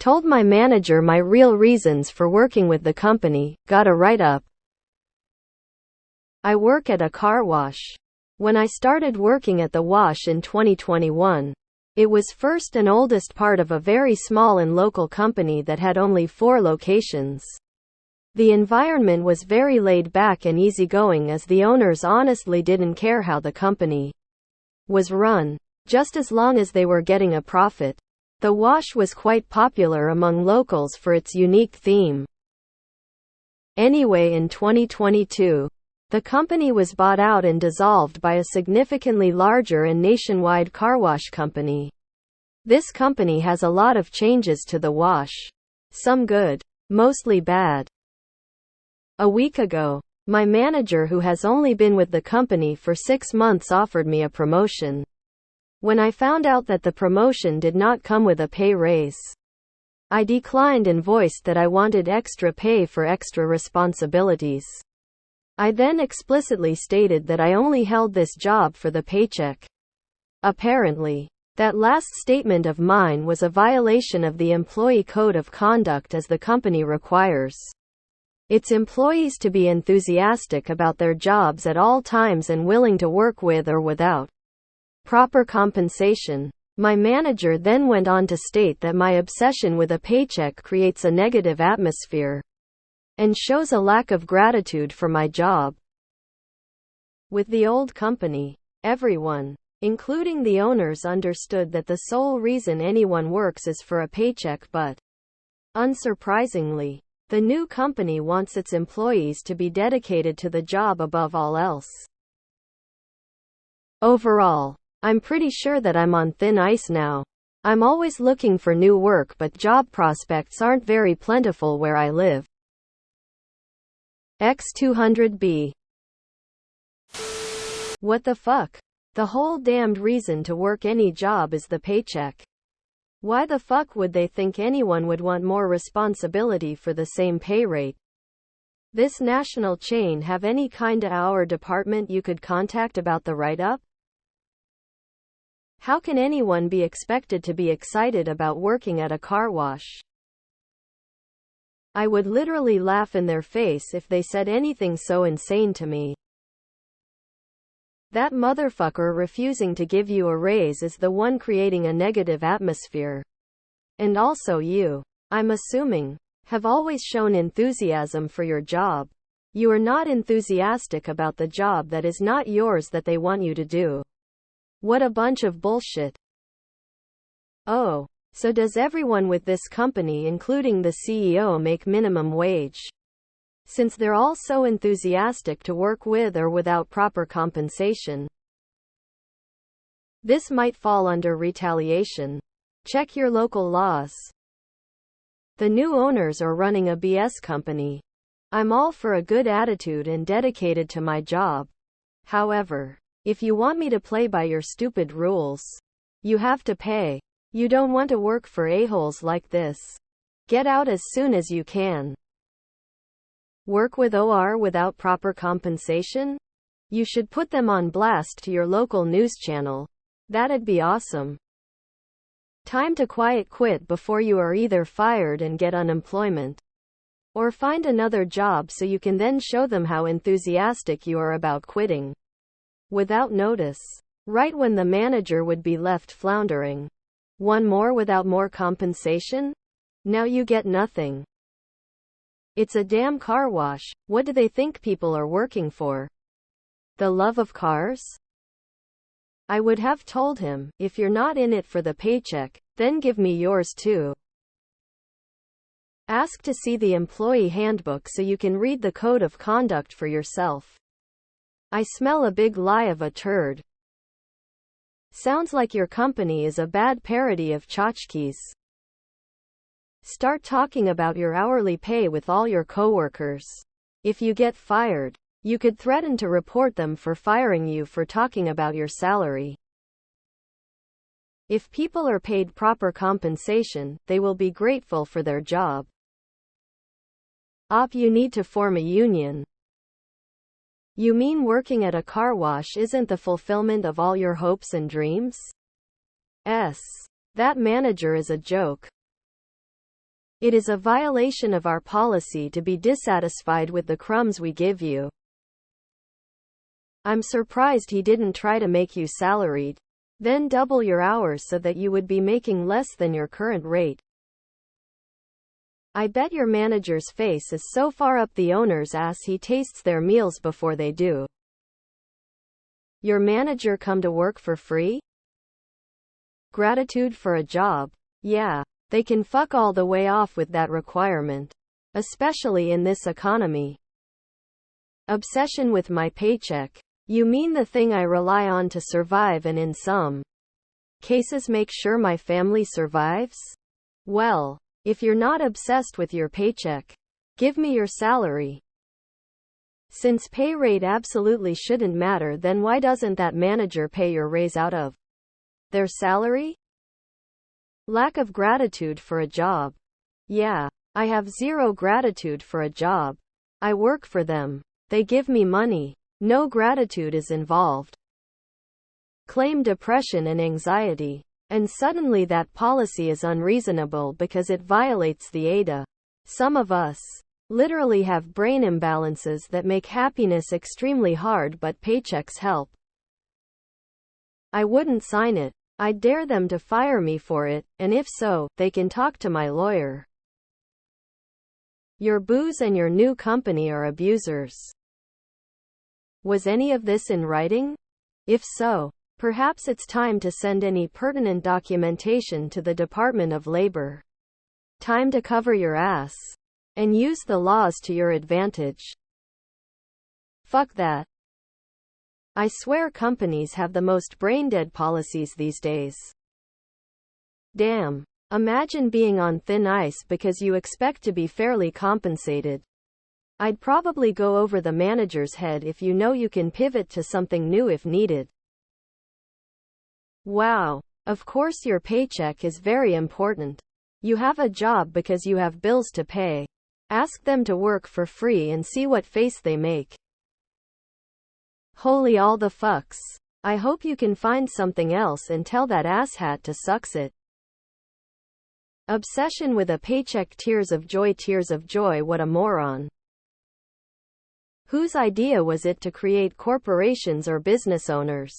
Told my manager my real reasons for working with the company, got a write-up. I work at a car wash. When I started working at the wash in 2021, it was first and oldest part of a very small and local company that had only 4 locations. The environment was very laid back and easygoing as the owners honestly didn't care how the company was run, just as long as they were getting a profit. The wash was quite popular among locals for its unique theme. Anyway, in 2022, the company was bought out and dissolved by a significantly larger and nationwide car wash company. This company has a lot of changes to the wash. Some good, mostly bad. A week ago, my manager, who has only been with the company for 6 months, offered me a promotion. When I found out that the promotion did not come with a pay raise, I declined and voiced that I wanted extra pay for extra responsibilities. I then explicitly stated that I only held this job for the paycheck. Apparently, that last statement of mine was a violation of the Employee Code of Conduct, as the company requires its employees to be enthusiastic about their jobs at all times and willing to work with or without proper compensation. My manager then went on to state that my obsession with a paycheck creates a negative atmosphere and shows a lack of gratitude for my job. With the old company, everyone, including the owners, understood that the sole reason anyone works is for a paycheck, but unsurprisingly, the new company wants its employees to be dedicated to the job above all else. Overall, I'm pretty sure that I'm on thin ice now. I'm always looking for new work, but job prospects aren't very plentiful where I live. X200B. What the fuck? The whole damned reason to work any job is the paycheck. Why the fuck would they think anyone would want more responsibility for the same pay rate? This national chain have any kinda hour department you could contact about the write-up? How can anyone be expected to be excited about working at a car wash? I would literally laugh in their face if they said anything so insane to me. That motherfucker refusing to give you a raise is the one creating a negative atmosphere. And also you, I'm assuming, have always shown enthusiasm for your job. You are not enthusiastic about the job that is not yours that they want you to do. What a bunch of bullshit. Oh, so does everyone with this company, including the CEO, make minimum wage? Since they're all so enthusiastic to work with or without proper compensation. This might fall under retaliation. Check your local laws. The new owners are running a BS company. I'm all for a good attitude and dedicated to my job. However, if you want me to play by your stupid rules, you have to pay. You don't want to work for a-holes like this. Get out as soon as you can. Work with OR without proper compensation? You should put them on blast to your local news channel. That'd be awesome. Time to quiet quit before you are either fired and get unemployment, or find another job so you can then show them how enthusiastic you are about quitting. Without notice. Right when the manager would be left floundering. One more without more compensation? Now you get nothing. It's a damn car wash. What do they think people are working for? The love of cars? I would have told him, if you're not in it for the paycheck, then give me yours too. Ask to see the employee handbook so you can read the code of conduct for yourself. I smell a big lie of a turd. Sounds like your company is a bad parody of tchotchkes. Start talking about your hourly pay with all your coworkers. If you get fired, you could threaten to report them for firing you for talking about your salary. If people are paid proper compensation, they will be grateful for their job. You need to form a union. You mean working at a car wash isn't the fulfillment of all your hopes and dreams? That manager is a joke. It is a violation of our policy to be dissatisfied with the crumbs we give you. I'm surprised he didn't try to make you salaried. Then double your hours so that you would be making less than your current rate. I bet your manager's face is so far up the owner's ass he tastes their meals before they do. Your manager come to work for free? Gratitude for a job. Yeah, they can fuck all the way off with that requirement. Especially in this economy. Obsession with my paycheck. You mean the thing I rely on to survive and in some cases make sure my family survives? Well, if you're not obsessed with your paycheck, give me your salary. Since pay rate absolutely shouldn't matter, then why doesn't that manager pay your raise out of their salary? Lack of gratitude for a job. Yeah, I have zero gratitude for a job. I work for them. They give me money. No gratitude is involved. Claim depression and anxiety. And suddenly that policy is unreasonable because it violates the AITA. Some of us literally have brain imbalances that make happiness extremely hard, but paychecks help. I wouldn't sign it. I'd dare them to fire me for it, and if so, they can talk to my lawyer. Your boos and your new company are abusers. Was any of this in writing? If so, perhaps it's time to send any pertinent documentation to the Department of Labor. Time to cover your ass. And use the laws to your advantage. Fuck that. I swear companies have the most brain-dead policies these days. Damn. Imagine being on thin ice because you expect to be fairly compensated. I'd probably go over the manager's head if you know you can pivot to something new if needed. Wow. Of course your paycheck is very important. You have a job because you have bills to pay. Ask them to work for free and see what face they make. Holy all the fucks. I hope you can find something else and tell that asshat to sucks it. Obsession with a paycheck. Tears of joy, what a moron. Whose idea was it to create corporations or business owners?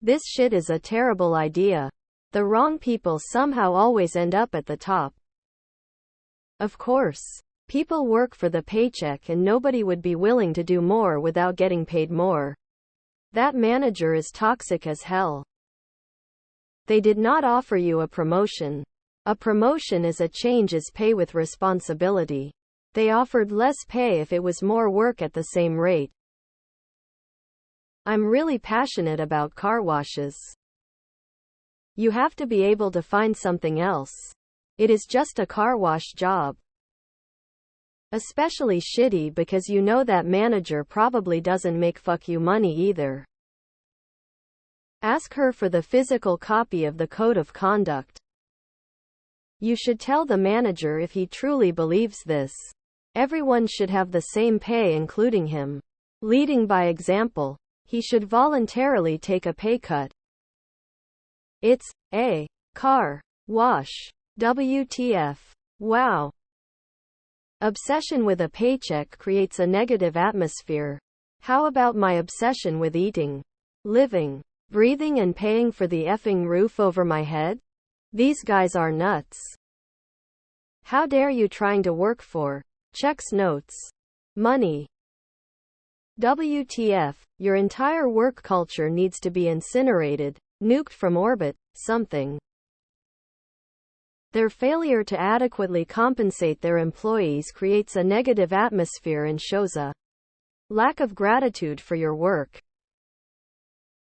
This shit is a terrible idea. The wrong people somehow always end up at the top. Of course. People work for the paycheck and nobody would be willing to do more without getting paid more. That manager is toxic as hell. They did not offer you a promotion. A promotion is a change is pay with responsibility. They offered less pay if it was more work at the same rate. I'm really passionate about car washes. You have to be able to find something else. It is just a car wash job. Especially shitty because you know that manager probably doesn't make fuck you money either. Ask her for the physical copy of the code of conduct. You should tell the manager if he truly believes this. Everyone should have the same pay, including him. Leading by example. He should voluntarily take a pay cut. It's a car wash. WTF. Wow. Obsession with a paycheck creates a negative atmosphere. How about my obsession with eating, living, breathing and paying for the effing roof over my head? These guys are nuts. How dare you trying to work for checks, notes, money. WTF, your entire work culture needs to be incinerated, nuked from orbit, something. Their failure to adequately compensate their employees creates a negative atmosphere and shows a lack of gratitude for your work.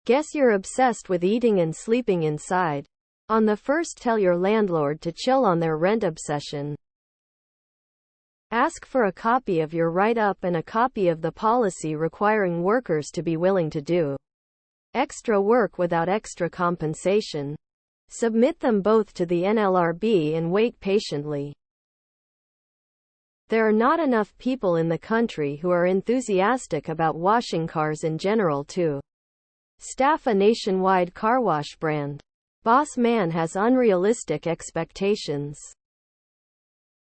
Guess you're obsessed with eating and sleeping inside. On the first, tell your landlord to chill on their rent obsession. Ask for a copy of your write-up and a copy of the policy requiring workers to be willing to do extra work without extra compensation. Submit them both to the NLRB and wait patiently. There are not enough people in the country who are enthusiastic about washing cars in general to staff a nationwide car wash brand. Boss man has unrealistic expectations.